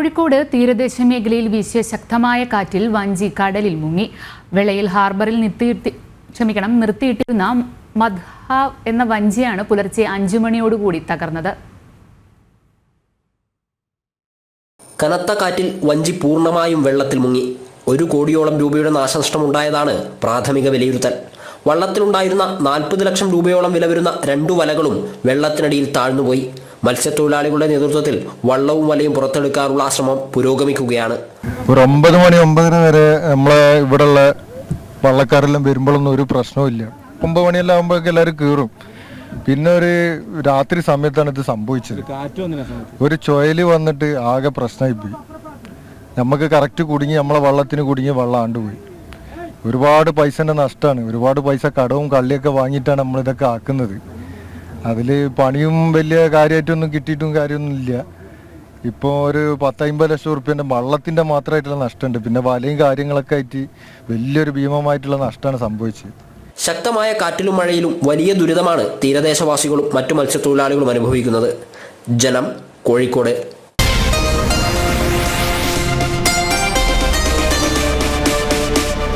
കോഴിക്കോട് തീരദേശ മേഖലയിൽ വീശിയ ശക്തമായ കാറ്റിൽ വഞ്ചി കടലിൽ മുങ്ങി. വെളയിൽ ഹാർബറിൽ നിർത്തിയിട്ടിരുന്ന മദ്ഹാവ് എന്ന വഞ്ചിയാണ് പുലർച്ചെ 5 മണിയോടുകൂടി തകർന്നത്. കനത്ത കാറ്റിൽ വഞ്ചി പൂർണ്ണമായും വെള്ളത്തിൽ മുങ്ങി. 1 കോടിയോളം രൂപയുടെ നാശനഷ്ടമുണ്ടായതാണ് പ്രാഥമിക വിലയിരുത്തൽ. വള്ളത്തിലുണ്ടായിരുന്ന 40 ലക്ഷം രൂപയോളം വില വരുന്ന 2 വലകളും വെള്ളത്തിനടിയിൽ താഴ്ന്നുപോയി. മത്സ്യത്തൊഴിലാളികളുടെ നേതൃത്വത്തിൽ വള്ളവും വലയും പുറത്തെടുക്കാനുള്ള ശ്രമം പുരോഗമിക്കുകയാണ്. ഒരു 9 മണി 9:30 വരെ നമ്മളെ ഇവിടെയുള്ള വള്ളക്കാരെല്ലാം വരുമ്പോഴൊന്നും ഒരു പ്രശ്നവും 9 മണിയെല്ലാം ആകുമ്പോഴേക്കും എല്ലാവരും കയറും. പിന്നെ ഒരു രാത്രി സമയത്താണ് ഇത് സംഭവിച്ചത്. ഒരു ചുഴല് വന്നിട്ട് ആകെ പ്രശ്നമായി പോയി. നമുക്ക് കറക്റ്റ് കുടുങ്ങി, നമ്മളെ വള്ളത്തിന് കുടുങ്ങി വള്ളം ആണ്ടുപോയി. ഒരുപാട് പൈസൻ്റെ നഷ്ടമാണ്. ഒരുപാട് പൈസ കടവും കള്ളിയൊക്കെ വാങ്ങിയിട്ടാണ് നമ്മളിതൊക്കെ ആക്കുന്നത്. അതിൽ പണിയും വലിയ കാര്യമായിട്ടൊന്നും കിട്ടിയിട്ടും കാര്യമൊന്നുമില്ല. ഇപ്പോൾ ഒരു 10-50 ലക്ഷം റുപ്യേൻ്റെ വള്ളത്തിൻ്റെ മാത്രമായിട്ടുള്ള നഷ്ടമുണ്ട്. പിന്നെ വലയും കാര്യങ്ങളൊക്കെ ആയിട്ട് വലിയൊരു ഭീമമായിട്ടുള്ള നഷ്ടമാണ് സംഭവിച്ചത്. ശക്തമായ കാറ്റിലും മഴയിലും വലിയ ദുരിതമാണ് തീരദേശവാസികളും മറ്റു മത്സ്യത്തൊഴിലാളികളും അനുഭവിക്കുന്നത്. ജനം, കോഴിക്കോട്.